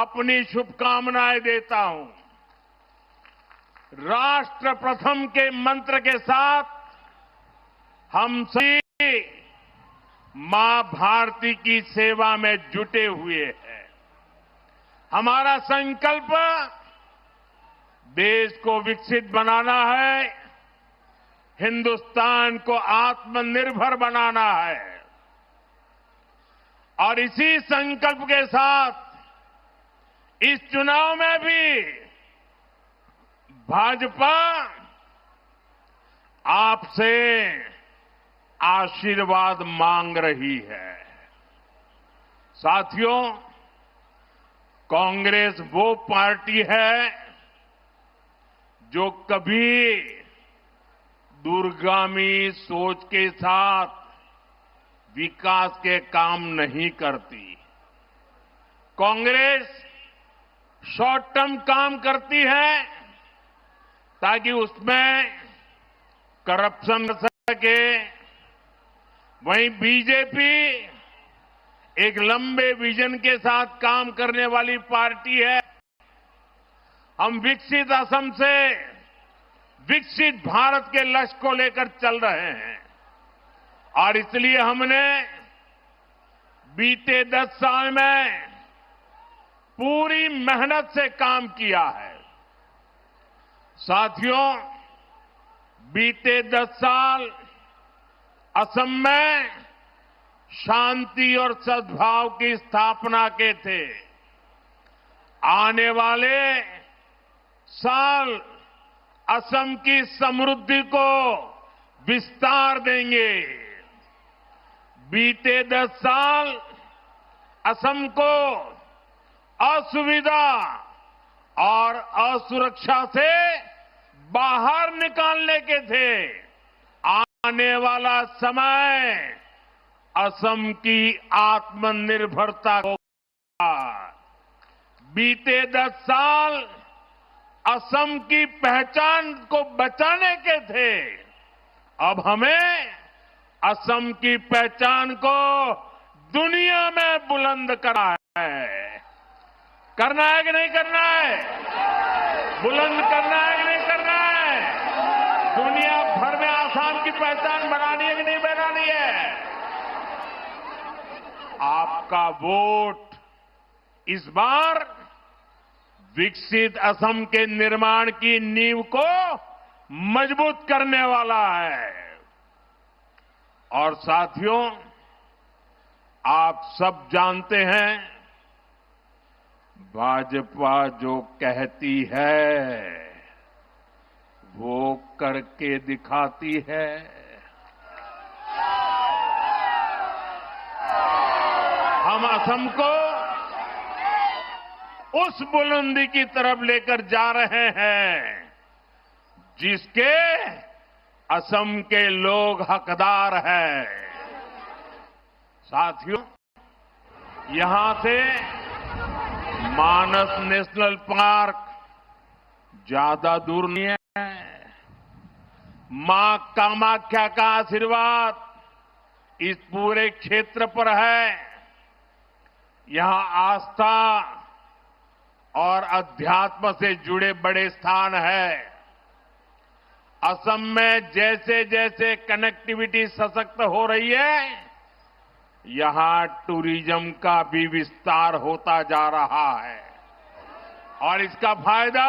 अपनी शुभकामनाएं देता हूं। राष्ट्र प्रथम के मंत्र के साथ हम सभी मां भारती की सेवा में जुटे हुए हैं। हमारा संकल्प देश को विकसित बनाना है, हिंदुस्तान को आत्मनिर्भर बनाना है और इसी संकल्प के साथ इस चुनाव में भी भाजपा आपसे आशीर्वाद मांग रही है। साथियों, कांग्रेस वो पार्टी है जो कभी दूरगामी सोच के साथ विकास के काम नहीं करती। कांग्रेस शॉर्ट टर्म काम करती है ताकि उसमें करप्शन हो सके। वहीं बीजेपी एक लंबे विजन के साथ काम करने वाली पार्टी है। हम विकसित असम से विकसित भारत के लक्ष्य को लेकर चल रहे हैं और इसलिए हमने बीते 10 साल में पूरी मेहनत से काम किया है। साथियों, बीते 10 साल असम में शांति और सद्भाव की स्थापना के थे। आने वाले साल असम की समृद्धि को विस्तार देंगे। बीते 10 साल असम को असुविधा और असुरक्षा से बाहर निकालने के थे। आने वाला समय असम की आत्मनिर्भरता को। बीते 10 साल असम की पहचान को बचाने के थे। अब हमें असम की पहचान को दुनिया में बुलंद करना है। करना है कि नहीं करना है? बुलंद करना है कि नहीं करना है? दुनिया भर में आसाम की पहचान बनानी है कि नहीं बनानी है? आपका वोट इस बार विकसित असम के निर्माण की नींव को मजबूत करने वाला है। और साथियों, आप सब जानते हैं, भाजपा जो कहती है वो करके दिखाती है। हम असम को उस बुलंदी की तरफ लेकर जा रहे हैं जिसके असम के लोग हकदार हैं। साथियों, यहां से मानस नेशनल पार्क ज्यादा दूर नहीं है। मां कामाख्या का आशीर्वाद इस पूरे क्षेत्र पर है। यहां आस्था और अध्यात्म से जुड़े बड़े स्थान है। असम में जैसे जैसे कनेक्टिविटी सशक्त हो रही है, यहां टूरिज्म का भी विस्तार होता जा रहा है और इसका फायदा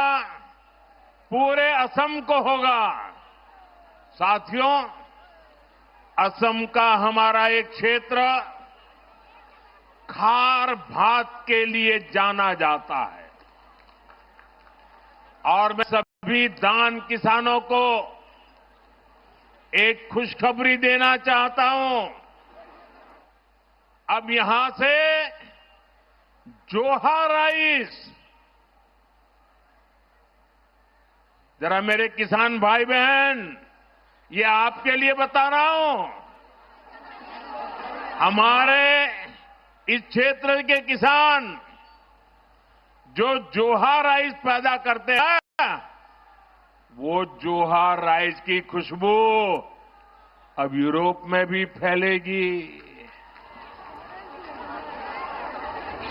पूरे असम को होगा। साथियों, असम का हमारा एक क्षेत्र खार भात के लिए जाना जाता है और मैं सभी दान किसानों को एक खुशखबरी देना चाहता हूं। अब यहां से जोहा राइस, जरा मेरे किसान भाई बहन, ये आपके लिए बता रहा हूं। हमारे इस क्षेत्र के किसान जो जोहा राइस पैदा करते हैं, वो जोहा राइस की खुशबू अब यूरोप में भी फैलेगी।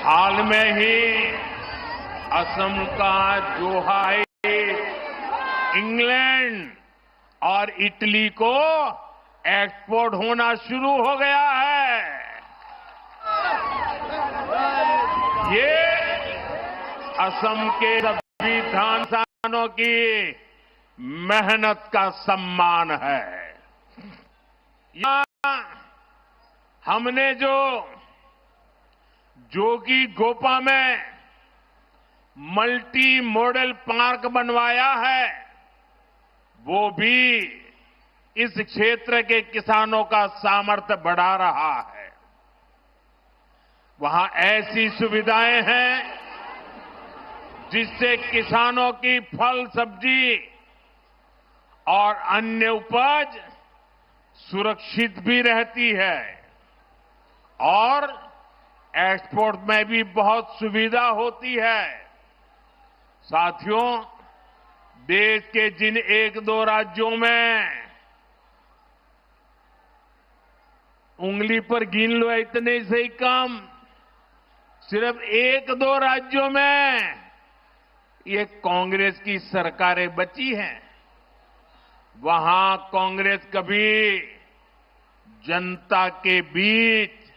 हाल में ही असम का जोहाई इंग्लैंड और इटली को एक्सपोर्ट होना शुरू हो गया है। ये असम के सभी किसानों की मेहनत का सम्मान है। यहां हमने जो जोगी गोपा में मल्टी मॉडल पार्क बनवाया है, वो भी इस क्षेत्र के किसानों का सामर्थ्य बढ़ा रहा है। वहां ऐसी सुविधाएं हैं जिससे किसानों की फल सब्जी और अन्य उपज सुरक्षित भी रहती है और एक्सपोर्ट में भी बहुत सुविधा होती है। साथियों, देश के जिन एक दो राज्यों में उंगली पर गिन लो इतने से ही कम, सिर्फ एक दो राज्यों में ये कांग्रेस की सरकारें बची हैं। वहां कांग्रेस कभी जनता के बीच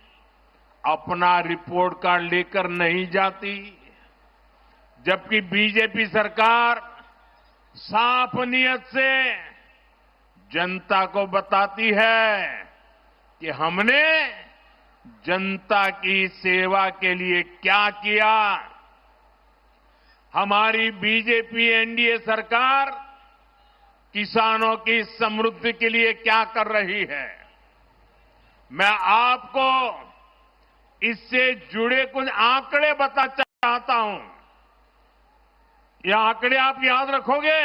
अपना रिपोर्ट कार्ड लेकर नहीं जाती, जबकि बीजेपी सरकार साफ नियत से जनता को बताती है कि हमने जनता की सेवा के लिए क्या किया। हमारी बीजेपी एनडीए सरकार किसानों की समृद्धि के लिए क्या कर रही है। मैं आपको इससे जुड़े कुछ आंकड़े बताना चाहता हूं। ये आंकड़े आप याद रखोगे?